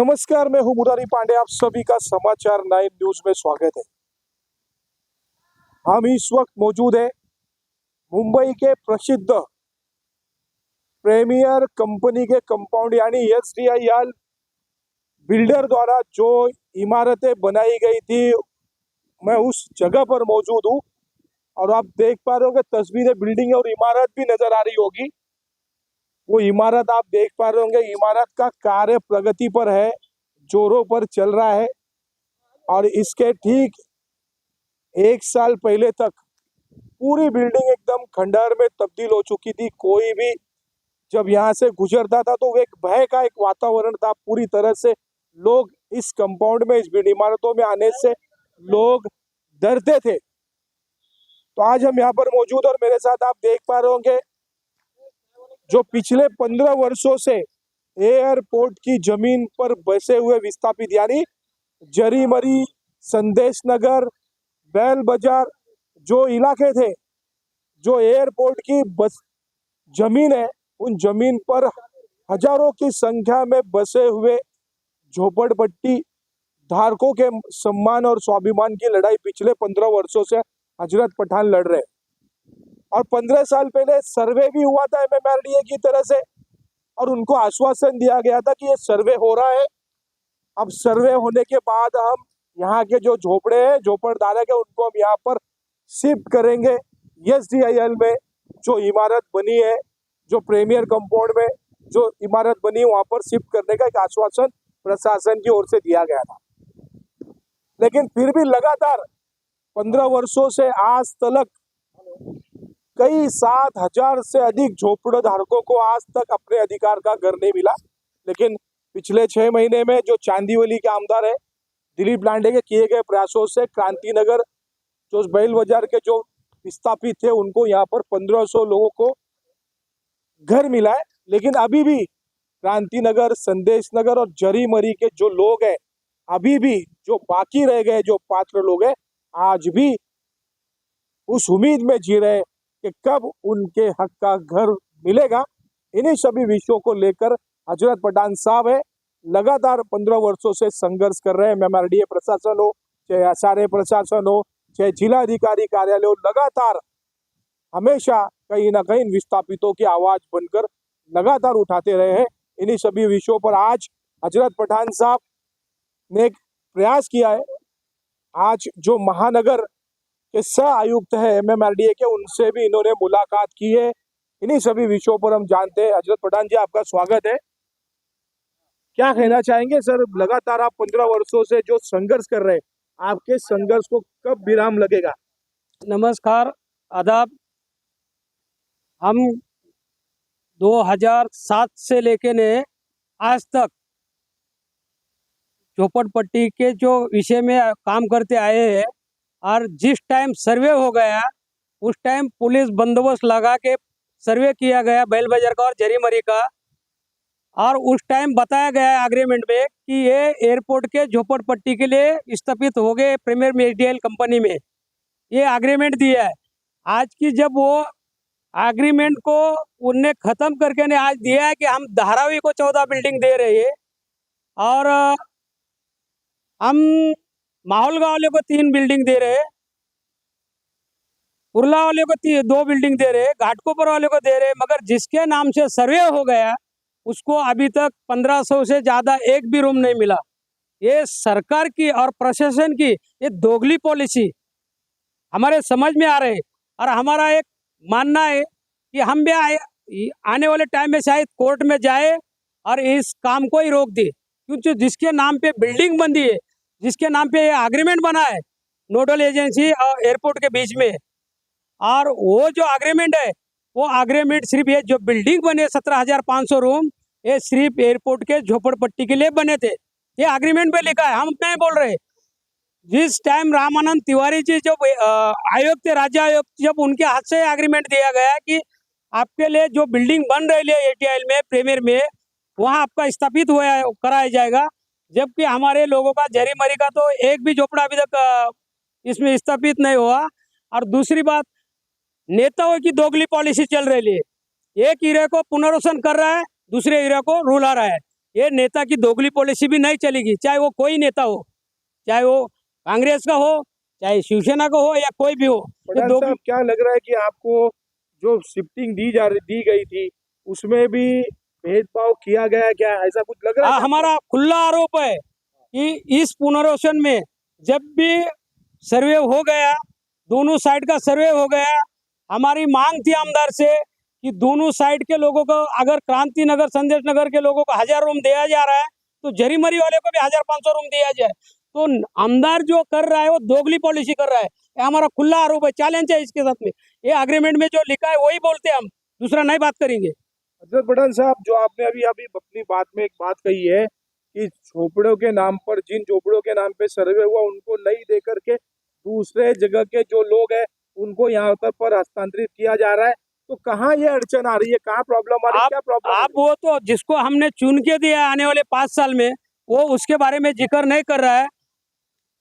नमस्कार, मैं हूं मुरारी पांडे। आप सभी का समाचार 9 न्यूज में स्वागत है। हम इस वक्त मौजूद है मुंबई के प्रसिद्ध प्रीमियर कंपनी के कंपाउंड यानी SDIL बिल्डर द्वारा जो इमारतें बनाई गई थी, मैं उस जगह पर मौजूद हूं और आप देख पा रहे होंगे तस्वीरें, बिल्डिंग और इमारत भी नजर आ रही होगी। वो इमारत आप देख पा रहे होंगे, इमारत का कार्य प्रगति पर है, जोरों पर चल रहा है और इसके ठीक 1 साल पहले तक पूरी बिल्डिंग एकदम खंडहर में तब्दील हो चुकी थी। कोई भी जब यहाँ से गुजरता था तो एक भय का एक वातावरण था। पूरी तरह से लोग इस कंपाउंड में, इस इमारतों में आने से लोग डरते थे। तो आज हम यहाँ पर मौजूद और मेरे साथ आप देख पा रहे होंगे जो पिछले 15 वर्षों से एयरपोर्ट की जमीन पर बसे हुए विस्थापित यानी जरीमरी, संदेश नगर, बैल बाजार जो इलाके थे, जो एयरपोर्ट की बस जमीन है, उन जमीन पर हजारों की संख्या में बसे हुए झोपड़पट्टी धारकों के सम्मान और स्वाभिमान की लड़ाई पिछले 15 वर्षों से हजरत पठान लड़ रहे हैं। और 15 साल पहले सर्वे भी हुआ था MMRDA की तरह से और उनको आश्वासन दिया गया था कि ये सर्वे हो रहा है। अब सर्वे होने के बाद हम यहाँ के जो झोपड़े हैं, झोपड़धारक है, उनको हम यहाँ पर शिफ्ट करेंगे। SDIL में जो इमारत बनी है, जो प्रीमियर कंपाउंड में जो इमारत बनी है, वहां पर शिफ्ट करने का एक आश्वासन प्रशासन की ओर से दिया गया था। लेकिन फिर भी लगातार 15 वर्षों से आज तक कई 7,000 से अधिक झोपड़ धारकों को आज तक अपने अधिकार का घर नहीं मिला। लेकिन पिछले 6 महीने में जो चांदीवली के आमदार है दिलीप लांडे के किए गए प्रयासों से क्रांति नगर, जो बैल बाजार के जो विस्थापित थे, उनको यहाँ पर 1500 लोगों को घर मिला है। लेकिन अभी भी क्रांति नगर, संदेश नगर और जरीमरी के जो लोग हैं, अभी भी जो बाकी रह गए, जो पात्र लोग हैं, आज भी उस उम्मीद में जी रहे कि कब उनके हक का घर मिलेगा। इन्हीं सभी विषयों को लेकर हजरत पठान साहब है लगातार 15 वर्षों से संघर्ष कर रहे हैं। MMRDA प्रशासन हो, चाहे SRA प्रशासन हो, चाहे जिला अधिकारी कार्यालय हो, लगातार हमेशा कहीं ना कहीं विस्थापितों की आवाज बनकर लगातार उठाते रहे हैं। इन्हीं सभी विषयों पर आज हजरत पठान साहब ने एक प्रयास किया है। आज जो महानगर के सह आयुक्त है MMRDA के, उनसे भी इन्होंने मुलाकात की है। इन्हीं सभी विषयों पर हम जानते हैं। हजरत पठान जी, आपका स्वागत है। क्या कहना चाहेंगे सर? लगातार आप 15 वर्षों से जो संघर्ष कर रहे हैं, आपके संघर्ष को कब विराम लगेगा? नमस्कार, आदाब। हम 2007 से लेके ने आज तक झोपड़पट्टी के जो विषय में काम करते आए हैं और जिस टाइम सर्वे हो गया उस टाइम पुलिस बंदोबस्त लगा के सर्वे किया गया बैल बाजार का और जरीमरी का, और उस टाइम बताया गया है एग्रीमेंट में कि ये एयरपोर्ट के झोपड़पट्टी के लिए स्थापित हो गए प्रीमियर SDIL कंपनी में, ये एग्रीमेंट दिया है। आज की जब वो एग्रीमेंट को उनने ख़त्म करके ने आज दिया है कि हम धारावी को 14 बिल्डिंग दे रहे हैं और हम माहौल गाँव वाले को 3 बिल्डिंग दे रहे हैं, उर्ला वाले को 2 बिल्डिंग दे रहे हैं, घाटकोपर वाले को दे रहे हैं। मगर जिसके नाम से सर्वे हो गया उसको अभी तक 1500 से ज़्यादा एक भी रूम नहीं मिला। ये सरकार की और प्रशासन की ये दोगली पॉलिसी हमारे समझ में आ रही है और हमारा एक मानना है कि हम भी आने वाले टाइम में शायद कोर्ट में जाए और इस काम को ही रोक दे, क्योंकि जिसके नाम पे बिल्डिंग बनी है, जिसके नाम पे एग्रीमेंट बना है नोडल एजेंसी और एयरपोर्ट के बीच में, और वो जो एग्रीमेंट है वो एग्रीमेंट सिर्फ ये जो बिल्डिंग बने 17,500 रूम, ये सिर्फ एयरपोर्ट के झोपड़पट्टी के लिए बने थे। ये एग्रीमेंट पे लिखा है, हम नहीं बोल रहे। जिस टाइम रामानंद तिवारी जी जब आयुक्त थे, राज्य आयुक्त, जब उनके हाथ से एग्रीमेंट दिया गया कि आपके लिए जो बिल्डिंग बन रही है ATIL में प्रीमियर में, वहाँ आपका स्थापित हुआ कराया जाएगा। जबकि हमारे लोगों का जरीमरी का तो एक भी झोपड़ा अभी तक इसमें स्थापित नहीं हुआ। और दूसरी बात, नेताओं की दोगली पॉलिसी चल रही है। एक एरिया को पुनर्वसन कर रहा है, दूसरे एरिया को रूल आ रहा है। ये नेता की दोगली पॉलिसी भी नहीं चलेगी, चाहे वो कोई नेता हो, चाहे वो कांग्रेस का हो, चाहे शिवसेना का हो, या कोई भी हो। ये प्रधान दोगली साहब, क्या लग रहा है कि आपको जो शिफ्टिंग दी गई थी उसमें भी भेदभाव किया गया क्या, ऐसा कुछ लग रहा है क्या आपको? हमारा खुला आरोप है कि इस पुनर्वसन में जब भी सर्वे हो गया, दोनों साइड का सर्वे हो गया, हमारी मांग थी आमदार से कि दोनों साइड के लोगों को, अगर क्रांति नगर संदेश नगर के लोगों को 1000 रूम दिया जा रहा है तो जरीमरी वाले को भी 1500 रूम दिया जाए। तो आमदार जो कर रहा है वो दोगली पॉलिसी कर रहा है। ये हमारा खुला आरोप है, चैलेंज है इसके साथ में। ये अग्रीमेंट में जो लिखा है वही बोलते हैं हम, दूसरा नहीं बात करेंगे। हजरत पठान साहब, जो आपने अभी अभी अपनी बात में एक बात कही है कि झोपड़ों के नाम पर, जिन झोपड़ों के नाम पे सर्वे हुआ उनको नहीं दे करके दूसरे जगह के जो लोग हैं उनको यहाँ पर हस्तांतरित किया जा रहा है, तो कहाँ ये अड़चन आ रही है, कहाँ प्रॉब्लम आ रही है, क्या प्रॉब्लम? आप वो तो जिसको हमने चुन के दिया आने वाले 5 साल में, वो उसके बारे में जिक्र नहीं कर रहा है।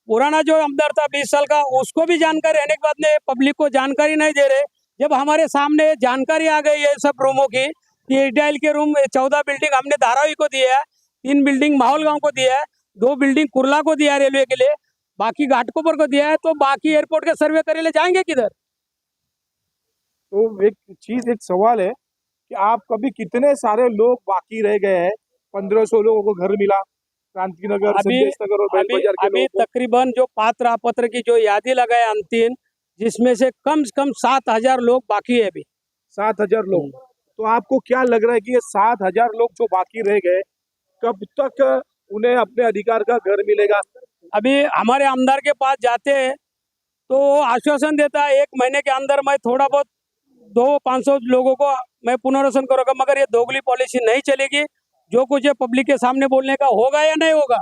पुराना जो आमदार था 20 साल का, उसको भी जानकारी रहने के बाद में पब्लिक को जानकारी नहीं दे रहे। जब हमारे सामने जानकारी आ गई है सब रूमों की कि एयरटेल के रूम 14 बिल्डिंग हमने धारावी को दिया है, 3 बिल्डिंग माहौल गांव को दिया है, 2 बिल्डिंग कुर्ला को दिया है रेलवे के लिए, बाकी घाटकोपर को दिया है, तो बाकी एयरपोर्ट के सर्वे करे ले जाएंगे किधर? तो एक सवाल है कि आप कभी कितने सारे लोग बाकी रह गए हैं? 1500 लोगों को घर मिला, क्रांति नगर, अभी संदेश नगर और बैल अभी बाजार के अभी लोगों को। तकरीबन जो पात्र अपत्र की जो यादी लगाए अंतिम, जिसमें से कम 7,000 लोग बाकी है अभी। 7000 लोग। तो आपको क्या लग रहा है कि ये 7000 लोग जो बाकी रह गए, कब तक उन्हें अपने अधिकार का घर मिलेगा? अभी हमारे आमदार के पास जाते हैं तो वो आश्वासन देता है 1 महीने के अंदर मैं थोड़ा बहुत 200-500 लोगों को मैं पुनर्वसन करूंगा, मगर ये दोगली पॉलिसी नहीं चलेगी। जो कुछ है पब्लिक के सामने बोलने का होगा या नहीं होगा।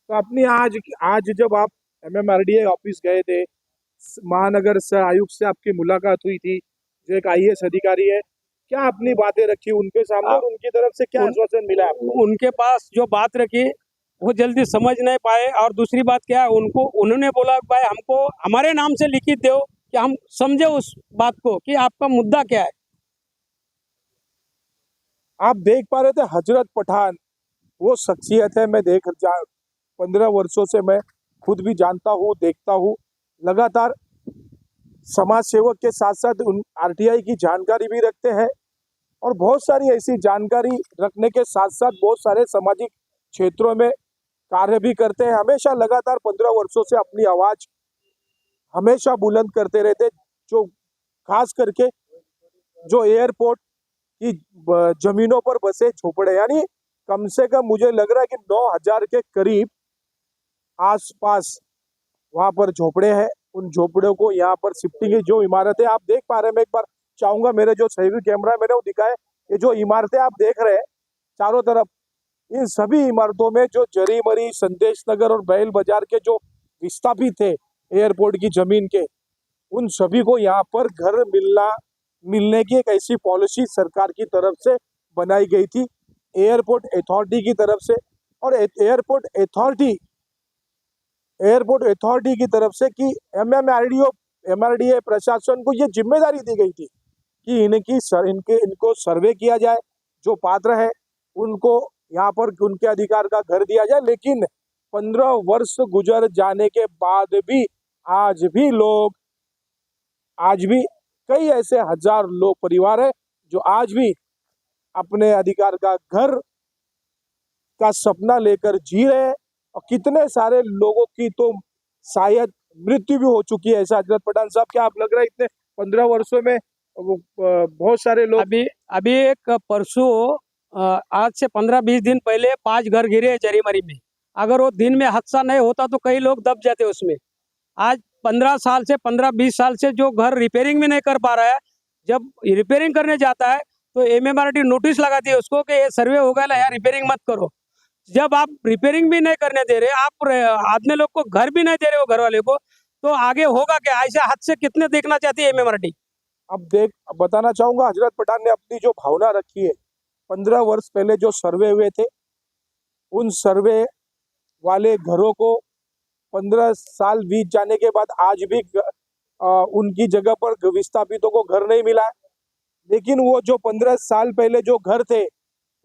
तो अपनी आज आज जब आप MMRDA ऑफिस गए थे, महानगर से आयुक्त से आपकी मुलाकात हुई थी, जो एक IAS अधिकारी है, क्या अपनी बातें रखी उनके सामने और उनकी तरफ से क्या उन- आश्वासन मिला आपको? उनके पास जो बात रखी वो जल्दी समझ नहीं पाए, और दूसरी बात क्या है, उन्होंने बोला भाई हमको हमारे नाम से लिखित दो कि हम समझे उस बात को कि आपका मुद्दा क्या है। आप देख पा रहे थे हजरत पठान, वो शख्सियत है, मैं 15 वर्षों से मैं खुद भी जानता हूँ, देखता हूँ, लगातार समाज सेवक के साथ साथ उन RTI की जानकारी भी रखते हैं और बहुत सारी ऐसी जानकारी रखने के साथ साथ बहुत सारे सामाजिक क्षेत्रों में कार्य भी करते हैं। हमेशा लगातार 15 वर्षों से अपनी आवाज हमेशा बुलंद करते रहते, जो खास करके जो एयरपोर्ट की जमीनों पर बसे झोपड़े, यानी कम से कम मुझे लग रहा है कि 9000 के करीब आसपास वहां पर झोपड़े हैं। उन झोपड़ों को यहाँ पर शिफ्टिंग की जो इमारतें आप देख पा रहे हैं, मैं एक बार चाहूंगा मेरे जो सहयोगी कैमरा है मैंने वो दिखाए, ये जो इमारतें आप देख रहे हैं चारों तरफ, इन सभी इमारतों में जो जरीमरी, संदेश नगर और बैल बाजार के जो विस्थापित थे एयरपोर्ट की जमीन के, उन सभी को यहाँ पर घर मिलने की एक ऐसी पॉलिसी सरकार की तरफ से बनाई गई थी, एयरपोर्ट अथॉरिटी की तरफ से। और एयरपोर्ट अथॉरिटी की तरफ से कि MMRDA प्रशासन को ये जिम्मेदारी दी गई थी कि इनको सर्वे किया जाए, जो पात्र है उनको यहाँ पर उनके अधिकार का घर दिया जाए। लेकिन 15 वर्ष गुजर जाने के बाद भी आज भी कई ऐसे 1000 लोग परिवार है जो आज भी अपने अधिकार का घर का सपना लेकर जी रहे हैं, और कितने सारे लोगों की तो शायद मृत्यु भी हो चुकी है। ऐसा हजरत पठान साहब, क्या आप लग रहा है इतने 15 वर्षों में बहुत सारे लोग? अभी एक परसों आज से 15-20 दिन पहले 5 घर गिरे हैं जरीमरी में। अगर वो दिन में हादसा नहीं होता तो कई लोग दब जाते उसमें। आज 15-20 साल से जो घर रिपेयरिंग भी नहीं कर पा रहा है, जब रिपेयरिंग करने जाता है तो MMRD नोटिस लगाती है उसको कि ये सर्वे हो गया यार, रिपेयरिंग मत करो। जब आप रिपेयरिंग भी नहीं करने दे रहे, आप आदमी लोग को घर भी नहीं दे रहे हो घर वाले को, तो आगे होगा क्या? ऐसे हादसे कितने देखना चाहती है MMRD? अब बताना चाहूंगा, हजरत पठान ने अपनी जो भावना रखी है, 15 वर्ष पहले जो सर्वे हुए थे, उन सर्वे वाले घरों को 15 साल बीत जाने के बाद आज भी उनकी जगह पर विस्थापितों को घर नहीं मिला है। लेकिन वो जो 15 साल पहले जो घर थे,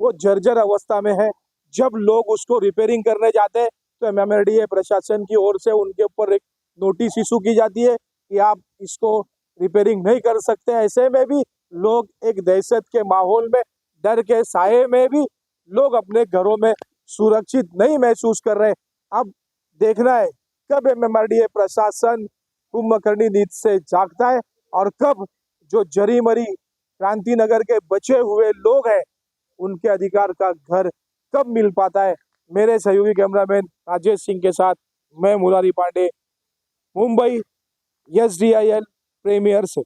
वो जर्जर अवस्था में है। जब लोग उसको रिपेयरिंग करने जाते हैं तो एमएमआरडीए प्रशासन की ओर से उनके ऊपर एक नोटिस इशू की जाती है कि आप इसको रिपेयरिंग नहीं कर सकते। ऐसे में भी लोग एक दहशत के माहौल में, डर के साए में भी लोग अपने घरों में सुरक्षित नहीं महसूस कर रहे। अब देखना है कब एमएमआरडीए प्रशासन कुंभकर्णी नींद से जागता है और कब जो जरी मरी क्रांति नगर के बचे हुए लोग हैं उनके अधिकार का घर कब मिल पाता है। मेरे सहयोगी कैमरामैन राजेश सिंह के साथ मैं मुरारी पांडे, मुंबई, SDIL प्रीमियर से।